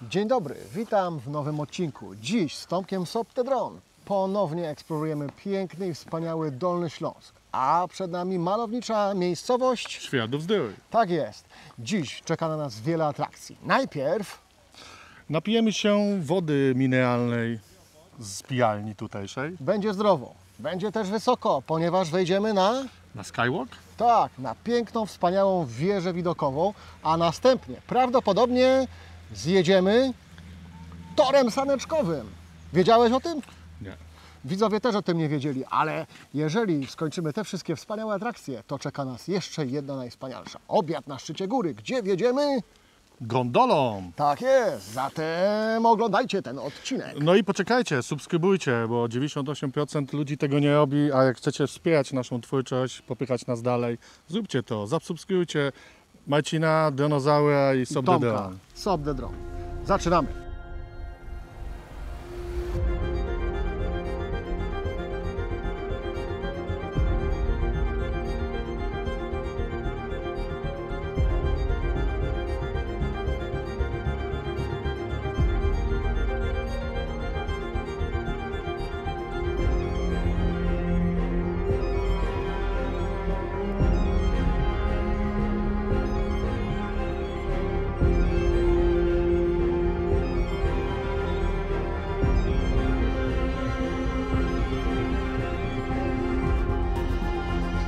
Dzień dobry, witam w nowym odcinku. Dziś z Tomkiem Sob-the-Drone ponownie eksplorujemy piękny i wspaniały Dolny Śląsk. A przed nami malownicza miejscowość Świeradów-Zdrój. Tak jest. Dziś czeka na nas wiele atrakcji. Najpierw Napijemy się wody mineralnej z pijalni tutejszej. będzie zdrowo, będzie też wysoko, ponieważ wejdziemy na Skywalk. na piękną, wspaniałą wieżę widokową, a następnie prawdopodobnie zjedziemy torem saneczkowym. Wiedziałeś o tym? Nie. Widzowie też o tym nie wiedzieli, ale jeżeli skończymy te wszystkie wspaniałe atrakcje, to czeka nas jeszcze jedna najwspanialsza. Obiad na szczycie góry. Gdzie wjedziemy? Gondolą. Tak jest, zatem oglądajcie ten odcinek. No i poczekajcie, subskrybujcie, bo 98% ludzi tego nie robi, a jak chcecie wspierać naszą twórczość, popychać nas dalej, zróbcie to. Zasubskrybujcie Marcina, Dinozaura i Sob-the-Drone. Sob-the-Drone. Zaczynamy.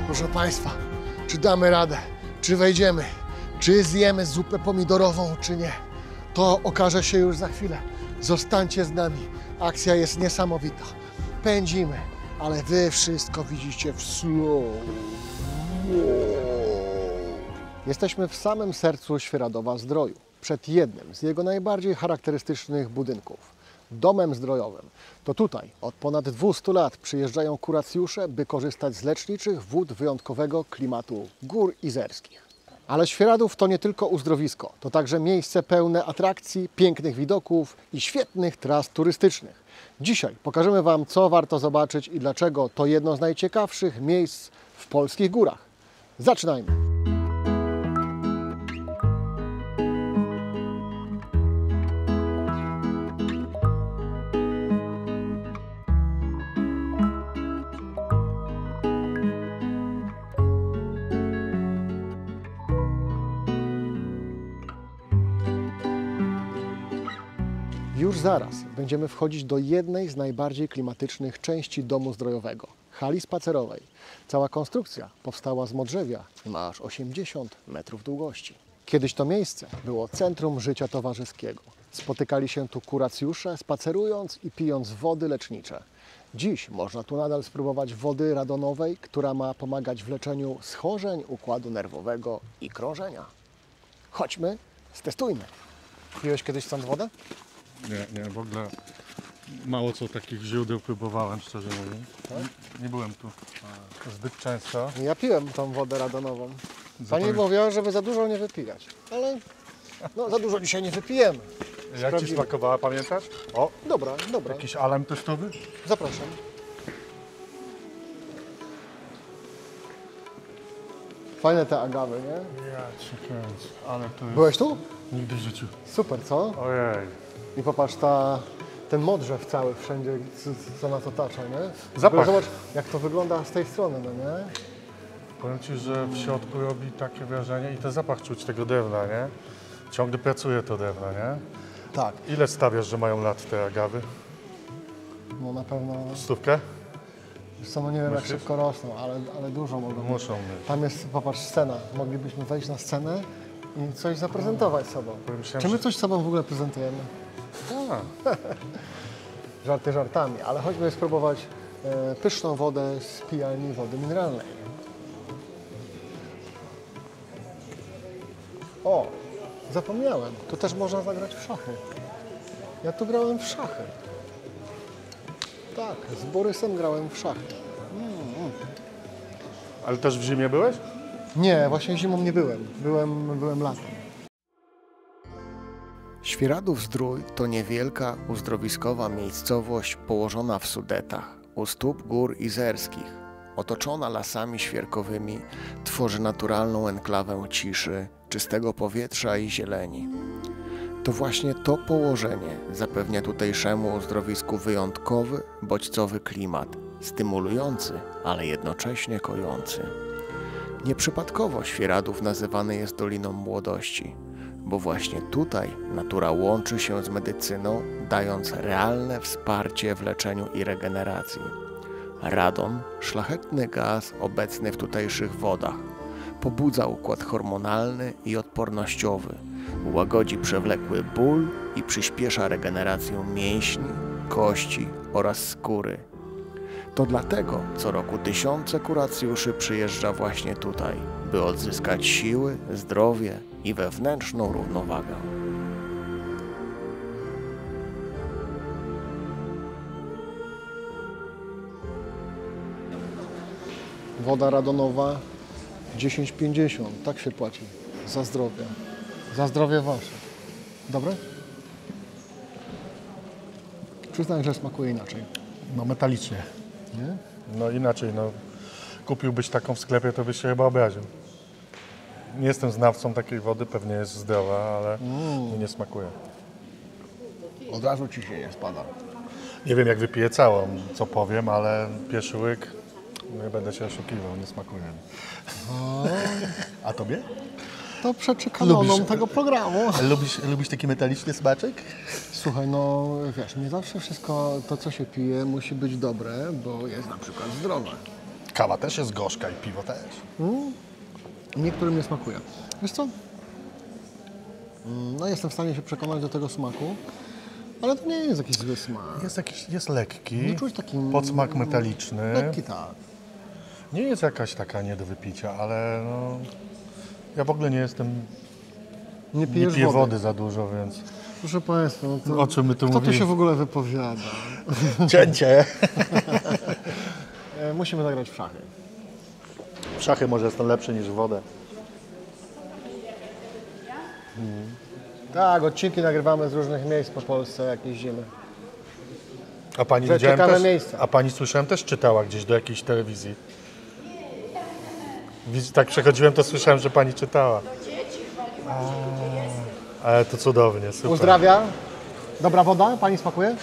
Proszę Państwa, czy damy radę, czy wejdziemy, czy zjemy zupę pomidorową, czy nie, to okaże się już za chwilę. Zostańcie z nami, akcja jest niesamowita. Pędzimy, ale Wy wszystko widzicie w slow. Jesteśmy w samym sercu Świeradowa-Zdroju, przed jednym z jego najbardziej charakterystycznych budynków. Domem zdrojowym. To tutaj od ponad 200 lat przyjeżdżają kuracjusze, by korzystać z leczniczych wód wyjątkowego klimatu Gór Izerskich. Ale Świeradów to nie tylko uzdrowisko, to także miejsce pełne atrakcji, pięknych widoków i świetnych tras turystycznych. Dzisiaj pokażemy Wam, co warto zobaczyć i dlaczego to jedno z najciekawszych miejsc w polskich górach. Zaczynajmy! Już zaraz będziemy wchodzić do jednej z najbardziej klimatycznych części domu zdrojowego – hali spacerowej. Cała konstrukcja powstała z modrzewia i ma aż 80 metrów długości. Kiedyś to miejsce było centrum życia towarzyskiego. Spotykali się tu kuracjusze, spacerując i pijąc wody lecznicze. Dziś można tu nadal spróbować wody radonowej, która ma pomagać w leczeniu schorzeń układu nerwowego i krążenia. Chodźmy, stestujmy. Piłeś kiedyś stąd wodę? Nie, w ogóle mało co takich źródeł próbowałem, szczerze mówiąc. Nie byłem tu zbyt często. Ja piłem tą wodę radonową. Pani Zapamię- mówiła, żeby za dużo nie wypijać, ale no, za dużo dzisiaj nie wypijemy. Jak Ci Sprawdzimy. smakowała, pamiętasz? O, Dobra, jakiś alarm testowy? zapraszam. Fajne te agawy, nie? Ja cię kręcę, ale to jest... Byłeś tu? Nigdy w życiu. Super, co? Ojej. I popatrz, ten modrzew cały wszędzie, co nas otacza, nie? Zapach. Zobacz, jak to wygląda z tej strony, no nie? Powiem Ci, że w środku robi takie wrażenie i ten zapach czuć tego drewna, nie? Ciągle pracuje to drewno, nie? Tak, Ile stawiasz, że mają lat te agawy? no na pewno, 100? wiesz co, no nie wiem jak Myślisz? szybko rosną, ale dużo mogą być. Muszą mieć. Tam jest, popatrz, scena. Moglibyśmy wejść na scenę i coś zaprezentować sobą. Myślałem, Czy my że- coś sobą w ogóle prezentujemy? A, Żarty żartami, ale chodźmy spróbować pyszną wodę z pijalni wody mineralnej. O, zapomniałem, tu też można zagrać w szachy. Ja tu grałem w szachy. Tak, z Borysem grałem w szachy. ale też w zimie byłeś? Nie, właśnie zimą nie byłem. Byłem latem. Świeradów-Zdrój to niewielka, uzdrowiskowa miejscowość położona w Sudetach, u stóp gór izerskich. Otoczona lasami świerkowymi, tworzy naturalną enklawę ciszy, czystego powietrza i zieleni. To właśnie to położenie zapewnia tutejszemu uzdrowisku wyjątkowy, bodźcowy klimat, stymulujący, ale jednocześnie kojący. Nieprzypadkowo Świeradów nazywany jest Doliną Młodości, bo właśnie tutaj natura łączy się z medycyną, dając realne wsparcie w leczeniu i regeneracji. Radon, szlachetny gaz obecny w tutejszych wodach, pobudza układ hormonalny i odpornościowy, łagodzi przewlekły ból i przyspiesza regenerację mięśni, kości oraz skóry. To dlatego co roku tysiące kuracjuszy przyjeżdża właśnie tutaj, by odzyskać siły, zdrowie i wewnętrzną równowagę. Woda radonowa 10,50, tak się płaci. Za zdrowie. Za zdrowie wasze. Dobre? Przyznam, że smakuje inaczej. No metalicznie. Nie? No inaczej, no. Kupiłbyś taką w sklepie, to byś się chyba obraził. Nie jestem znawcą takiej wody, pewnie jest zdrowa, ale mi nie smakuje. Od razu ci się nie spada. Nie wiem, jak wypiję całą, co powiem, ale pierwszy łyk, nie będę się oszukiwał, nie smakuje mi. A tobie? To przeczy kanonom Lubisz- tego programu. Lubisz taki metaliczny smaczek? Słuchaj, no wiesz, nie zawsze wszystko to, co się pije, musi być dobre, bo jest na przykład zdrowe. Kawa też jest gorzka i piwo też. Niektórym nie smakuje. Wiesz co? No jestem w stanie się przekonać do tego smaku, ale to nie jest jakiś zły smak. Jest lekki, Nie czuć taki podsmak metaliczny. lekki, tak. Nie jest jakaś taka nie do wypicia, ale no, ja w ogóle nie jestem, Nie nie pijesz piję wody. wody za dużo, więc Proszę Państwa, no to o czym my tu kto tu mówimy? się w ogóle wypowiada? Cięcie. Musimy zagrać w szachy. W szachy może jestem lepszy niż w wodę. Tak, odcinki nagrywamy z różnych miejsc po Polsce, jak jeździmy. A pani Że widziałem ciekawe też, miejsca. a pani słyszałem też czytała gdzieś do jakiejś telewizji. Tak przechodziłem, to słyszałem, że pani czytała. Ale to cudownie, super. Uzdrawia? Dobra woda? Pani smakuje?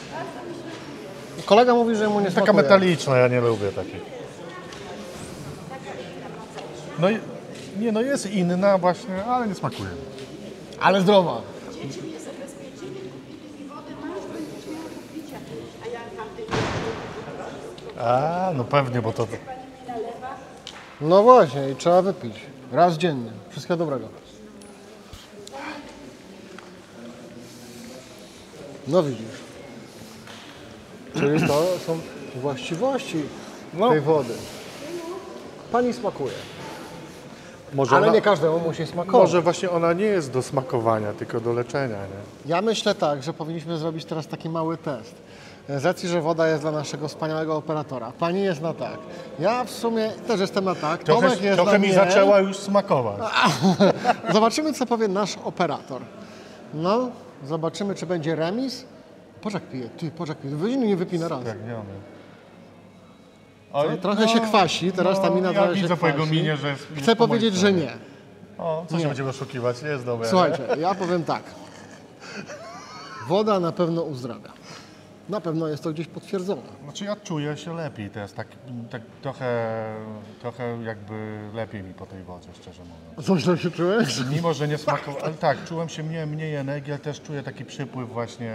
Kolega mówi, że mu nie Taka smakuje. metaliczna, ja nie lubię takiej. No i, nie, no jest inna właśnie, ale nie smakuje. Ale zdrowa. A, no pewnie, bo to... No właśnie, i trzeba wypić. Raz dziennie. Wszystkiego dobrego. No widzisz. Czyli to są właściwości tej wody. Pani smakuje. Może Ale ona, nie każdemu musi smakować. może właśnie ona nie jest do smakowania, tylko do leczenia, nie? Ja myślę tak, że powinniśmy zrobić teraz taki mały test. Z racji, że woda jest dla naszego wspaniałego operatora. Pani jest na tak. Ja w sumie też jestem na tak. Tomek jest Trochę na mi nie. zaczęła już smakować. Zobaczymy, co powie nasz operator. No, zobaczymy, czy będzie remis. Poczek pije. Ty, poczek pije. Weź nie wypij na raz. Spragniony. Trochę się kwasi, teraz ta mina ja trochę się widzę po jego kwasi. minie, że jest Chcę po powiedzieć, że mojej nie. stronie. O, co się będziemy oszukiwać? Jest dobre. Słuchajcie, ja powiem tak. Woda na pewno uzdrawia. Na pewno jest to gdzieś potwierdzone. Znaczy ja czuję się lepiej teraz, tak trochę jakby lepiej mi po tej wodzie, szczerze mówiąc. Co źle się czułeś? Mimo, że nie smakowało, ale tak, czułem się mniej energii, ale też czuję taki przypływ właśnie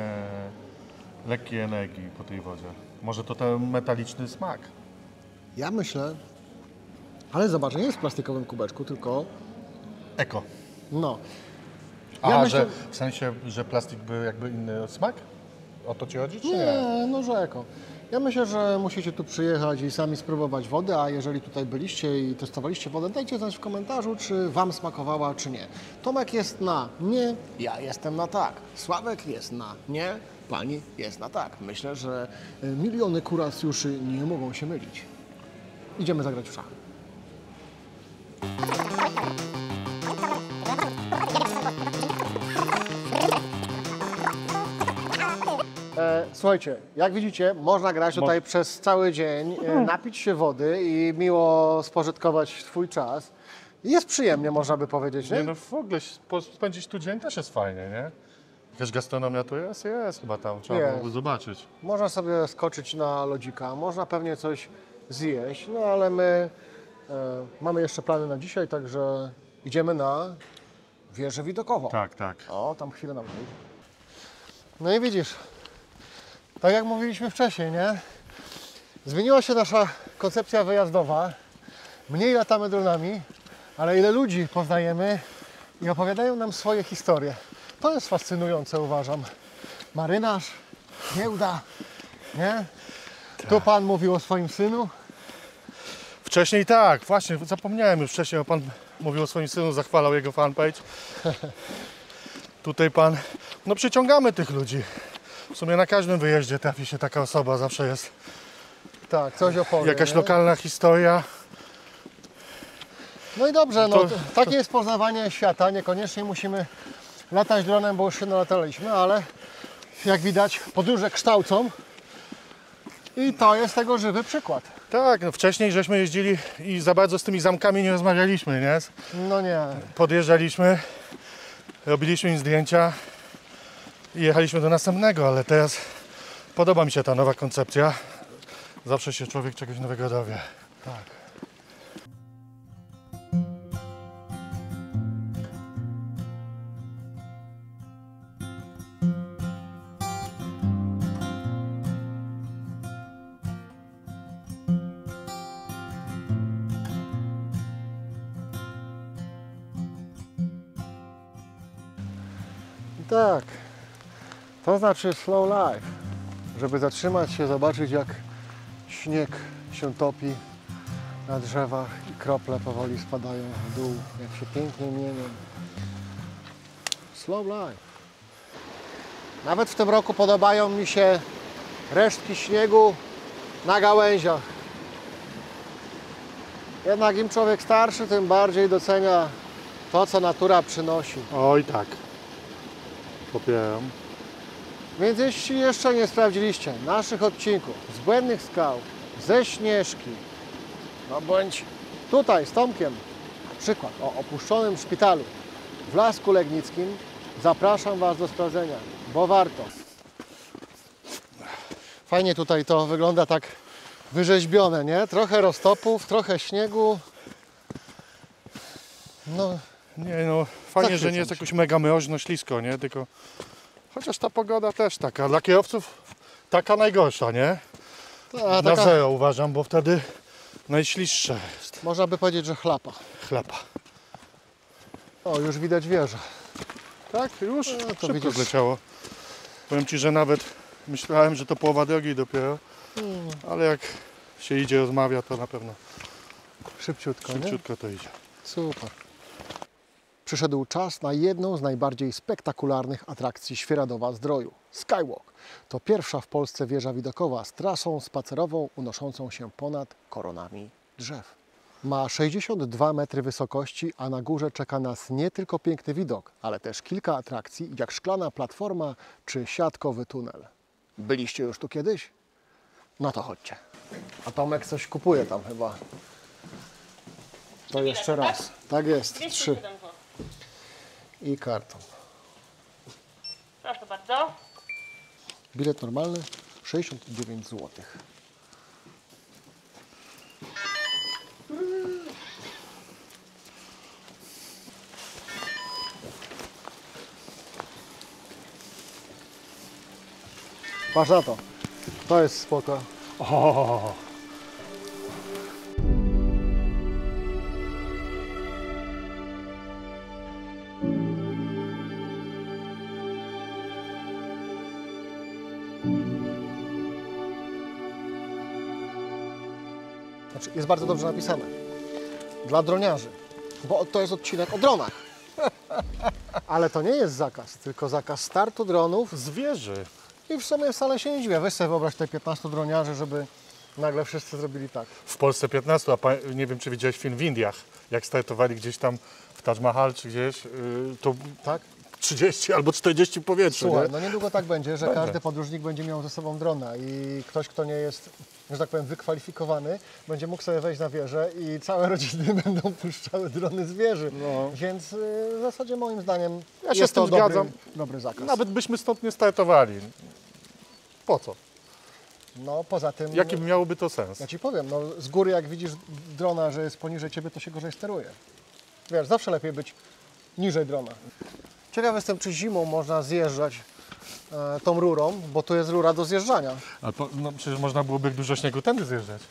lekkiej energii po tej wodzie. Może to ten metaliczny smak. Ja myślę, ale zobacz, nie jest w plastikowym kubeczku, tylko Eko. no. Aha, myślę- że w sensie, że plastik by jakby inny smak? O to ci chodzi, czy nie? Nie, no rzeko. Ja myślę, że musicie tu przyjechać i sami spróbować wody, a jeżeli tutaj byliście i testowaliście wodę, dajcie znać w komentarzu, czy Wam smakowała, czy nie. Tomek jest na nie, ja jestem na tak. Sławek jest na nie, Pani jest na tak. Myślę, że miliony kuracjuszy nie mogą się mylić. Idziemy zagrać w szachy. Słuchajcie, jak widzicie, można grać tutaj przez cały dzień, napić się wody i miło spożytkować swój czas. Jest przyjemnie, można by powiedzieć, nie? Nie, no w ogóle spędzić tu dzień też jest fajnie, nie? Jakaś gastronomia tu jest? Jest chyba tam, trzeba Jest. byłoby zobaczyć. Można sobie skoczyć na lodzika, można pewnie coś zjeść, no ale my mamy jeszcze plany na dzisiaj, także idziemy na wieżę widokową. Tak, tak. O, tam chwilę nam wyjdzie. No i widzisz, tak jak mówiliśmy wcześniej, nie? Zmieniła się nasza koncepcja wyjazdowa. Mniej latamy dronami, ale ile ludzi poznajemy i opowiadają nam swoje historie. To jest fascynujące, uważam. Marynarz, giełda, nie? Tu pan mówił o swoim synu. Wcześniej tak, właśnie, zapomniałem już wcześniej, pan mówił o swoim synu, zachwalał jego fanpage. Tutaj pan, no przyciągamy tych ludzi. W sumie na każdym wyjeździe trafi się taka osoba, zawsze jest Tak, coś opowie. jakaś nie? lokalna historia. No i dobrze, no, To- takie jest poznawanie świata. Niekoniecznie musimy latać dronem, bo już się nalataliśmy, ale jak widać podróże kształcą i to jest tego żywy przykład. Tak, no wcześniej żeśmy jeździli i za bardzo z tymi zamkami nie rozmawialiśmy, nie? No nie, Podjeżdżaliśmy, robiliśmy im zdjęcia i jechaliśmy do następnego, ale teraz podoba mi się ta nowa koncepcja. Zawsze się człowiek czegoś nowego dowie. tak. Tak, to znaczy slow life, żeby zatrzymać się, zobaczyć jak śnieg się topi na drzewach i krople powoli spadają w dół, jak się pięknie mienią. Slow life. Nawet w tym roku podobają mi się resztki śniegu na gałęziach. Jednak im człowiek starszy, tym bardziej docenia to, co natura przynosi. Oj tak, popieram. Więc jeśli jeszcze nie sprawdziliście naszych odcinków z Błędnych Skał, ze Śnieżki, no bądź tutaj z Tomkiem, na przykład o opuszczonym szpitalu w Lasku Legnickim, zapraszam Was do sprawdzenia, bo warto. Fajnie tutaj to wygląda tak wyrzeźbione, nie? Trochę roztopów, trochę śniegu. No, Nie no, fajnie, że Zachwycam nie jest się. jakoś mega mroźno, ślisko, nie? Tylko chociaż ta pogoda też taka, dla kierowców taka najgorsza, nie? a Na taka, zero uważam, bo wtedy najśliższe jest można by powiedzieć, że chlapa. chleba. O, już widać wieżę. Tak, już No, to szybko widzisz. zleciało. Powiem Ci, że nawet myślałem, że to połowa drogi dopiero, ale jak się idzie, rozmawia, to na pewno Szybciutko, nie? szybciutko to idzie. Super. Przyszedł czas na jedną z najbardziej spektakularnych atrakcji Świeradowa-Zdroju. Skywalk to pierwsza w Polsce wieża widokowa z trasą spacerową unoszącą się ponad koronami drzew. Ma 62 metry wysokości, a na górze czeka nas nie tylko piękny widok, ale też kilka atrakcji, jak szklana platforma czy siatkowy tunel. Byliście już tu kiedyś? No to chodźcie. A Tomek coś kupuje tam chyba. To jeszcze raz. Tak jest, 3. 207 zł. I kartą. Proszę bardzo. Bilet normalny 69 zł. Patrz na to. To jest spoko. O, Znaczy, jest bardzo dobrze napisane. Dla droniarzy. Bo to jest odcinek o dronach. Ale to nie jest zakaz, tylko zakaz startu dronów. z wieży. I w sumie wcale się nie dziwię. Weź sobie wyobraź te 15 droniarzy, żeby nagle wszyscy zrobili tak. W Polsce 15, a nie wiem, czy widziałeś film w Indiach, jak startowali gdzieś tam w Taj Mahal czy gdzieś, to Tak? 30 albo 40 w powietrzu. Słuchaj, Nie? no niedługo tak będzie, że Będzie. każdy podróżnik będzie miał ze sobą drona i ktoś, kto nie jest, że tak powiem, wykwalifikowany, będzie mógł sobie wejść na wieżę i całe rodziny będą puszczały drony z wieży. No. Więc w zasadzie moim zdaniem Ja się jest z tym to dobry, zgadzam. dobry zakaz. Nawet byśmy stąd nie startowali. Po co? No poza tym, Jaki miałoby to sens? ja Ci powiem, no z góry jak widzisz drona, że jest poniżej Ciebie, to się gorzej steruje. Wiesz, zawsze lepiej być niżej drona. Ciekaw jestem, czy zimą można zjeżdżać tą rurą, bo tu jest rura do zjeżdżania. No przecież można byłoby dużo śniegu tędy zjeżdżać.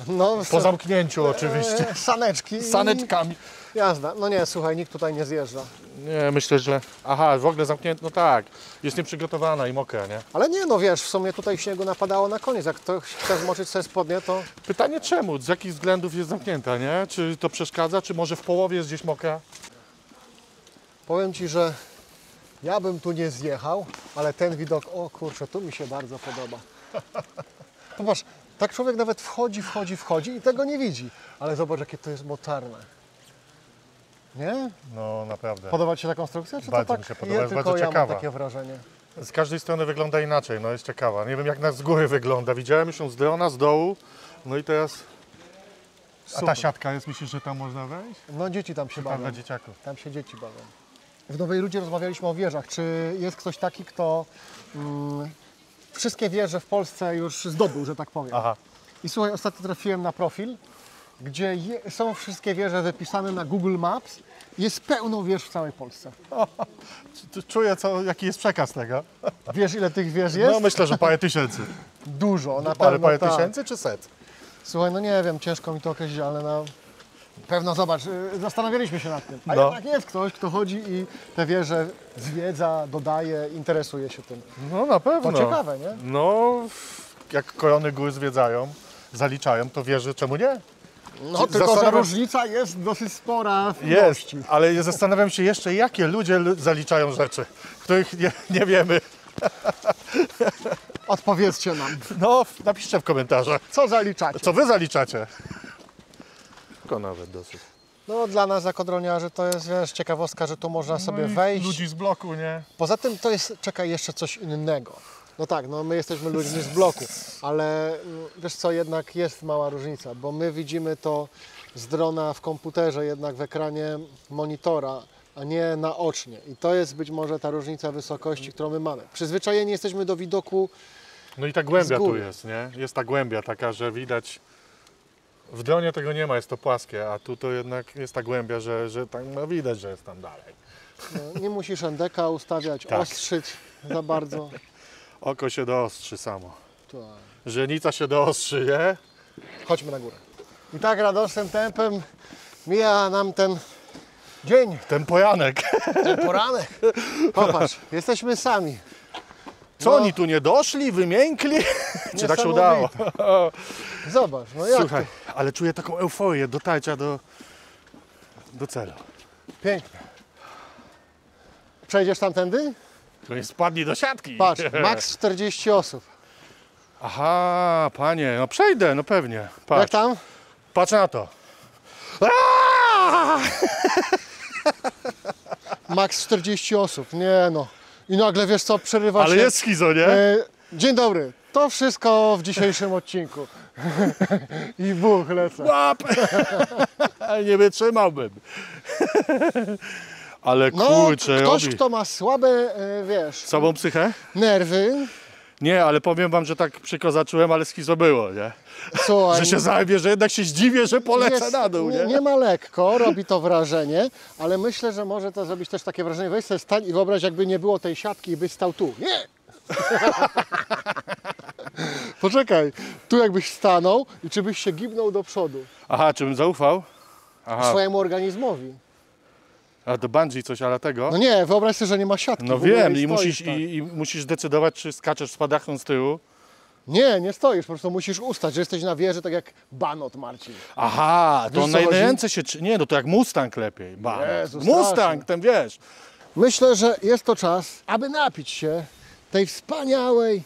No, Po zamknięciu oczywiście. saneczki. Z saneczkami. Jazda. No nie, słuchaj, nikt tutaj nie zjeżdża. Nie, myślę, że... Aha, w ogóle zamknięte, no tak. Jest nieprzygotowana i mokra, nie? Ale nie, no wiesz, w sumie tutaj śniegu napadało na koniec. Jak ktoś chce zmoczyć sobie spodnie, to Pytanie czemu? Z jakich względów jest zamknięta, nie? Czy to przeszkadza, czy może w połowie jest gdzieś mokra? powiem Ci, że ja bym tu nie zjechał, ale ten widok, o kurczę, tu mi się bardzo podoba. Popatrz, tak człowiek nawet wchodzi i tego nie widzi. Ale zobacz, jakie to jest mocarne. Nie? No naprawdę. Podoba Ci się ta konstrukcja? Czy Bardzo to tak mi się podoba, jest tylko bardzo ja mam ciekawa. takie wrażenie? Z każdej strony wygląda inaczej, no jest ciekawa. Nie wiem jak z góry wygląda. Widziałem już ją z drona, z dołu. No i teraz... A ta Super. siatka jest, myślisz, że tam można wejść? No dzieci tam się Tam bawią. dla dzieciaków. Tam się dzieci bawią. W Nowej Rudzie rozmawialiśmy o wieżach. Czy jest ktoś taki, kto wszystkie wieże w Polsce już zdobył, że tak powiem? Aha. I słuchaj, ostatnio trafiłem na profil, gdzie są wszystkie wieże wypisane na Google Maps. Jest pełno wież w całej Polsce. Czuję, jaki jest przekaz tego. Wiesz, ile tych wież jest? No myślę, że parę tysięcy. Dużo, na Ale pewno parę tak. tysięcy czy set? Słuchaj, no nie wiem, ciężko mi to określić, ale na pewno zobacz, zastanawialiśmy się nad tym. A No. jednak jest ktoś, kto chodzi i te wieże zwiedza, dodaje, interesuje się tym. No na pewno. To ciekawe, nie? No, jak korony gór zwiedzają, zaliczają, to wierzy, czemu nie? No Czy tylko, że zastanawiam- różnica jest dosyć spora w Jest, ilości. ale zastanawiam się jeszcze, jakie ludzie zaliczają rzeczy, których nie wiemy. Odpowiedzcie nam, No, napiszcie w komentarzach, co zaliczacie? co wy zaliczacie. Tylko nawet dosyć. No dla nas jako droniarzy to jest, wiesz, ciekawostka, że tu można sobie wejść. Ludzi z bloku, nie? Poza tym to jest, czekaj, jeszcze coś innego. No tak, no my jesteśmy ludźmi z bloku, ale wiesz co, jednak jest mała różnica, bo my widzimy to z drona w komputerze, jednak w ekranie monitora, a nie naocznie. I to jest być może ta różnica wysokości, którą my mamy. Przyzwyczajeni jesteśmy do widoku. No i ta głębia Z tu góry. jest, nie? Jest ta głębia taka, że widać. W dronie tego nie ma, jest to płaskie, a tu to jednak jest ta głębia, że tak no widać, że jest tam dalej. No, nie musisz endeka ustawiać, Tak. ostrzyć za bardzo. Oko się doostrzy samo. Tak. Żenica się doostrzy, nie? Chodźmy na górę. I tak radosnym tempem mija nam ten dzień, Ten pojanek. ten poranek. Popatrz, jesteśmy sami. Co No. oni tu nie doszli, wymiękli? Czy tak się udało? Zobacz, no jak Słuchaj, ale czuję taką euforię dotarcia do celu. to? Pięknie. Przejdziesz tamtędy? To nie spadli do siatki. Patrz, maks 40 osób. Aha, panie, no przejdę, no pewnie. Jak Patrz, tam? patrz na to. Maks 40 osób, nie no. I nagle wiesz co, przerywa Ale się. jest schizo, nie? Dzień dobry, to wszystko w dzisiejszym odcinku. I buch, lecę. Łap! Nie wytrzymałbym. Ale No, kurczę, ktoś, robi. kto ma słabe, wiesz, Sobą psychę? nerwy, Nie, ale powiem wam, że tak przykro zacząłem, ale schizo było, nie? słuchaj, Że się zajmie, że jednak się zdziwię, że polecę jest- na dół, nie? nie ma lekko, robi to wrażenie, ale myślę, że może to zrobić też takie wrażenie. Weź sobie stań i wyobraź, jakby nie było tej siatki i byś stał tu. Nie! Poczekaj, tu jakbyś stanął i czy byś się gibnął do przodu Aha, czy bym zaufał? Aha, swojemu organizmowi. a to bungee coś, ale tego? No nie, wyobraź sobie, że nie ma siatki. No w ogóle wiem, i i stoisz musisz, tak. i musisz decydować, czy skaczesz z padachą z tyłu. Nie, nie stoisz, po prostu musisz ustać, że jesteś na wieży, tak jak Banot, Marcin. Aha, to Wiesz, on co na chodzi? ręce się... Nie, no to jak Mustang lepiej. Jezu, Mustang, strasznie. ten wiesz. Myślę, że jest to czas, aby napić się tej wspaniałej,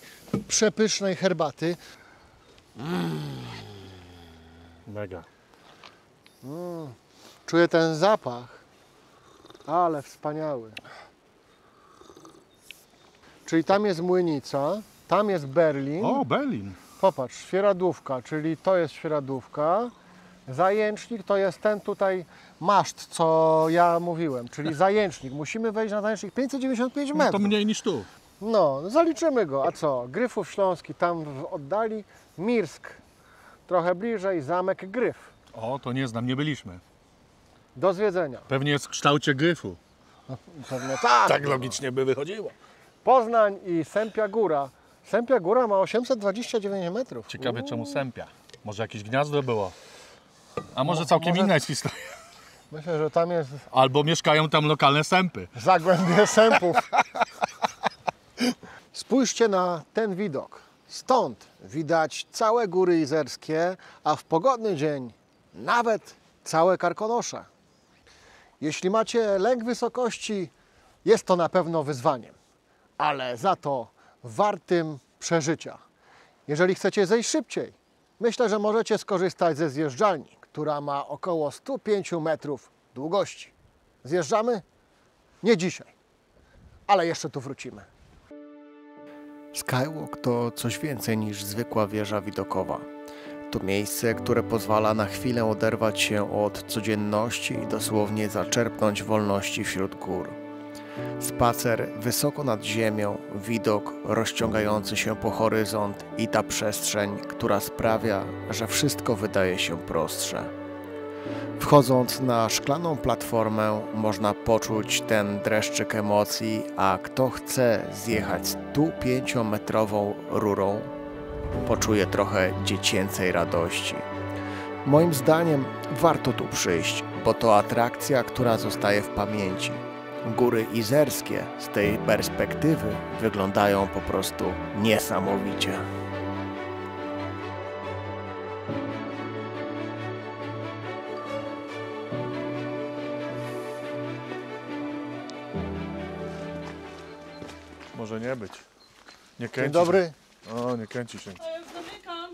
przepysznej herbaty. Mega. Czuję ten zapach, ale wspaniały. czyli tam jest Młynica, tam jest Berlin. O, Berlin. Popatrz, Świeradówka, czyli to jest Świeradówka. Zajęcznik to jest ten tutaj maszt, co ja mówiłem, czyli zajęcznik. Musimy wejść na zajęcznik 595 No, metrów. to mniej niż tu. No, zaliczymy go. A co? Gryfów Śląski tam w oddali, Mirsk trochę bliżej, zamek Gryf. O, to nie znam, nie byliśmy. Do zwiedzenia. Pewnie jest w kształcie gryfu. Pewnie tak. Tak logicznie by wychodziło. Poznań i Sępia Góra. Sępia Góra ma 829 metrów. Ciekawe czemu sępia. Może jakieś gniazdo było. A może całkiem może- inna jest historia. Myślę, że tam jest Albo mieszkają tam lokalne sępy. zagłębie sępów. Spójrzcie na ten widok. Stąd widać całe Góry Izerskie, a w pogodny dzień nawet całe Karkonosze. Jeśli macie lęk wysokości, jest to na pewno wyzwaniem, ale za to wartym przeżycia. Jeżeli chcecie zejść szybciej, myślę, że możecie skorzystać ze zjeżdżalni, która ma około 105 metrów długości. Zjeżdżamy? Nie dzisiaj, ale jeszcze tu wrócimy. Skywalk to coś więcej niż zwykła wieża widokowa. To miejsce, które pozwala na chwilę oderwać się od codzienności i dosłownie zaczerpnąć wolności wśród gór. Spacer wysoko nad ziemią, widok rozciągający się po horyzont i ta przestrzeń, która sprawia, że wszystko wydaje się prostsze. Wchodząc na szklaną platformę, można poczuć ten dreszczyk emocji, a kto chce zjechać 105-metrową rurą, poczuje trochę dziecięcej radości. Moim zdaniem warto tu przyjść, bo to atrakcja, która zostaje w pamięci. Góry Izerskie z tej perspektywy wyglądają po prostu niesamowicie. Może nie być. Nie kręci Dzień dobry. Się. O, nie kręci się. To już zamykam.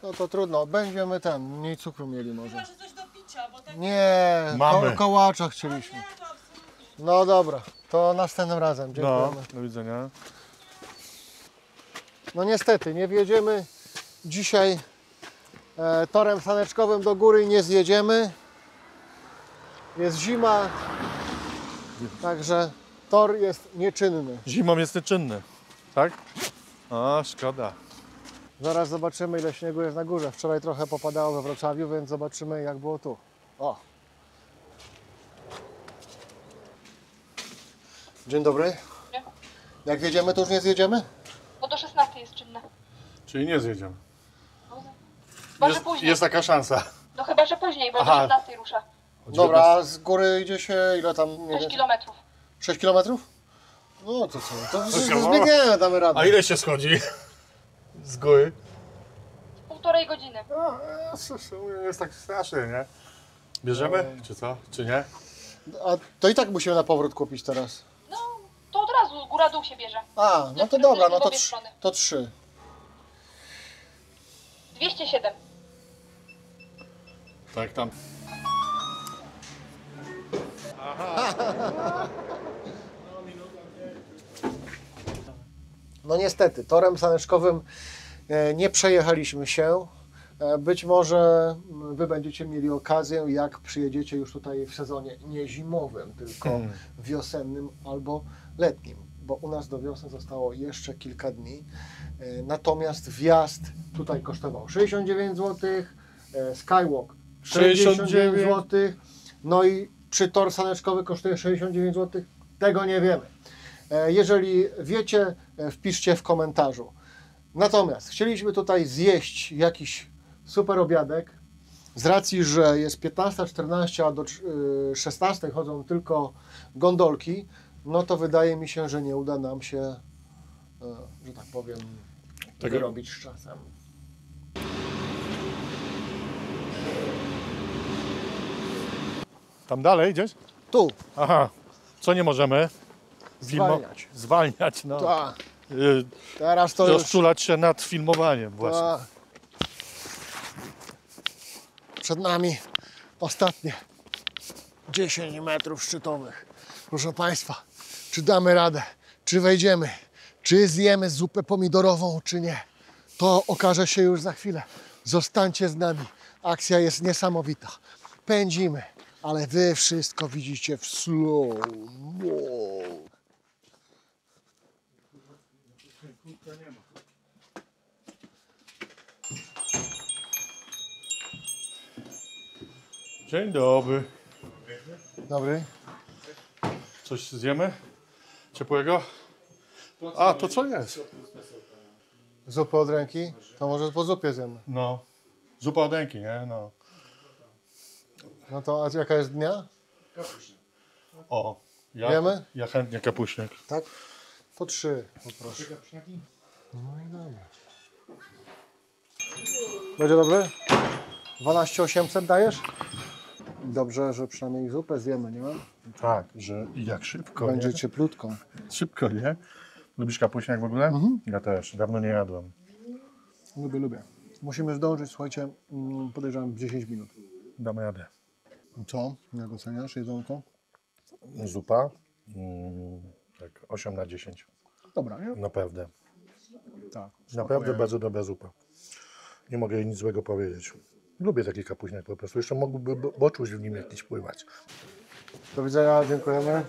No to trudno, będziemy mniej cukru mieli może. Chyba, że coś do picia, bo tak... Nie, Mamy. kołacza chcieliśmy. Nie, to absolutnie. No dobra, to następnym razem. No, Dziękujemy. do widzenia. No niestety, nie wjedziemy dzisiaj torem saneczkowym do góry i nie zjedziemy. Jest zima, także tor jest nieczynny. Zimą jest nieczynny, tak? O, szkoda. Zaraz zobaczymy, ile śniegu jest na górze. Wczoraj trochę popadało we Wrocławiu, więc zobaczymy, jak było tu. O! Dzień dobry. Nie? Jak wjedziemy, to już nie zjedziemy? Bo do 16 jest czynne. Czyli nie zjedziemy. Chyba, że później. Jest taka szansa. No chyba, że później, bo Aha. do 16 rusza. Dobra, a z góry idzie się ile tam? Nie 6 wiem, kilometrów. 6 kilometrów? No to co? To kawał. zbiegniemy, damy radę. A ile się schodzi z góry? 1,5 godziny. Jest tak strasznie, nie? Bierzemy, czy co? Czy nie? A to i tak musimy na powrót kupić teraz. No, to od razu góra-dół się bierze. A, no to Jesteśmy dobra, no w to obie strony. to 3. 207. Tak, tam. No niestety, torem saneczkowym nie przejechaliśmy się. Być może Wy będziecie mieli okazję, jak przyjedziecie już tutaj w sezonie nie zimowym, tylko wiosennym albo letnim, bo u nas do wiosny zostało jeszcze kilka dni. Natomiast wjazd tutaj kosztował 69 zł, Skywalk 69 zł, no i czy tor saneczkowy kosztuje 69 zł? Tego nie wiemy. Jeżeli wiecie, wpiszcie w komentarzu. Natomiast chcieliśmy tutaj zjeść jakiś super obiadek. Z racji, że jest 15:14, a do 16 chodzą tylko gondolki, no to wydaje mi się, że nie uda nam się, że tak powiem, Tego- wyrobić z czasem. Tam dalej gdzieś? Tu, Aha. Co nie możemy? zwalniać. Zwalniać, no. Tak, Y, teraz to już... Rozczulać się nad filmowaniem właśnie. Tak. Przed nami ostatnie 10 metrów szczytowych. Proszę Państwa, czy damy radę? czy wejdziemy, czy zjemy zupę pomidorową, czy nie. To okaże się już za chwilę. Zostańcie z nami. Akcja jest niesamowita. Pędzimy, ale wy wszystko widzicie w slow-mo. Dzień dobry. Dobry. Coś zjemy? Ciepłego? A, to co jest? Zupę od ręki? To może po zupie zjemy. No. Zupa od ręki, nie? No. No to a jaka jest dnia? O. Wiemy? Ja chętnie kapuśniak. Tak? Po 3, poproszę. No i dobra. Będzie dobry? 12,800 dajesz? Dobrze, że przynajmniej zupę zjemy, nie? Tak, że jak szybko, Będzie nie? cieplutką. Szybko, nie? Lubisz kapuśniak w ogóle? Ja też. Dawno nie jadłem. Lubię. Musimy zdążyć, słuchajcie, podejrzewam w 10 minut. Damy radę. Co? Jak oceniasz jedzonko? Zupa? Tak, 8 na 10. Dobra, nie? Naprawdę. Tak. Naprawdę bardzo dobra zupa. Nie mogę jej nic złego powiedzieć. Lubię taki kapuśniak po prostu. Jeszcze mógłby boczuś w nim jakiś pływać. Do widzenia, dziękujemy.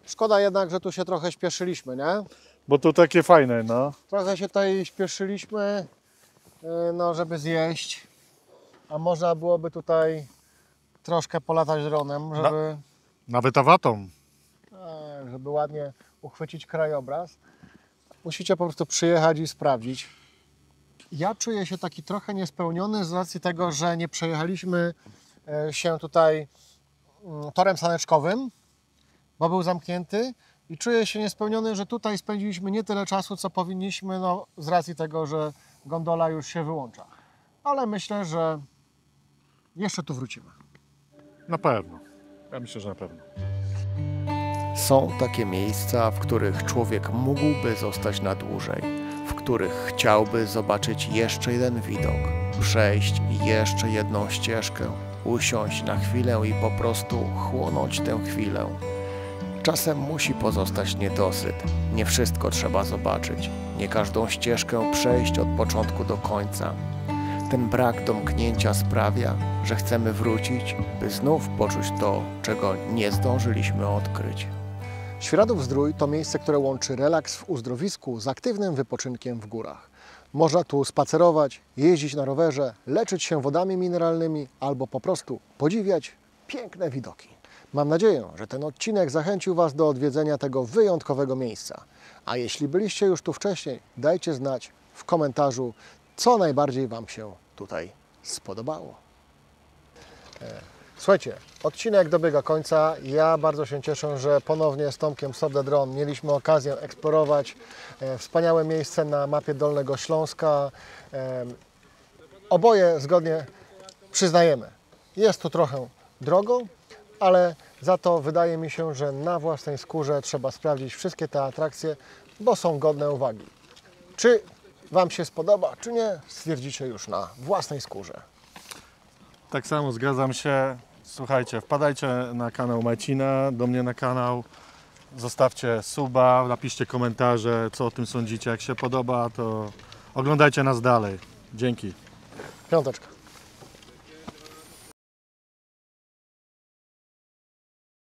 Szkoda jednak, że tu się trochę śpieszyliśmy, nie? Bo to takie fajne, no. Trochę się tutaj śpieszyliśmy, no, żeby zjeść. A można byłoby tutaj troszkę polatać dronem, Nawet awatą. żeby ładnie uchwycić krajobraz. Musicie po prostu przyjechać i sprawdzić. Ja czuję się taki trochę niespełniony z racji tego, że nie przejechaliśmy się tutaj torem saneczkowym, bo był zamknięty i czuję się niespełniony, że tutaj spędziliśmy nie tyle czasu, co powinniśmy, no, z racji tego, że gondola już się wyłącza. Ale myślę, że jeszcze tu wrócimy. Na pewno. Ja myślę, że na pewno. Są takie miejsca, w których człowiek mógłby zostać na dłużej, w których chciałby zobaczyć jeszcze jeden widok, przejść jeszcze jedną ścieżkę, usiąść na chwilę i po prostu chłonąć tę chwilę. Czasem musi pozostać niedosyt, nie wszystko trzeba zobaczyć, nie każdą ścieżkę przejść od początku do końca. Ten brak domknięcia sprawia, że chcemy wrócić, by znów poczuć to, czego nie zdążyliśmy odkryć. Świeradów-Zdrój to miejsce, które łączy relaks w uzdrowisku z aktywnym wypoczynkiem w górach. Można tu spacerować, jeździć na rowerze, leczyć się wodami mineralnymi albo po prostu podziwiać piękne widoki. Mam nadzieję, że ten odcinek zachęcił Was do odwiedzenia tego wyjątkowego miejsca. A jeśli byliście już tu wcześniej, dajcie znać w komentarzu, co najbardziej Wam się tutaj spodobało. Słuchajcie, odcinek dobiega końca. Ja bardzo się cieszę, że ponownie z Tomkiem Stop the Drone mieliśmy okazję eksplorować wspaniałe miejsce na mapie Dolnego Śląska. Oboje zgodnie przyznajemy, jest tu trochę drogo, ale za to wydaje mi się, że na własnej skórze trzeba sprawdzić wszystkie te atrakcje, bo są godne uwagi. Czy Wam się spodoba, czy nie, stwierdzicie już na własnej skórze. Tak samo zgadzam się. Słuchajcie, wpadajcie na kanał Marcina, do mnie na kanał. Zostawcie suba, napiszcie komentarze, co o tym sądzicie. Jak się podoba, to oglądajcie nas dalej. Dzięki. Piąteczka.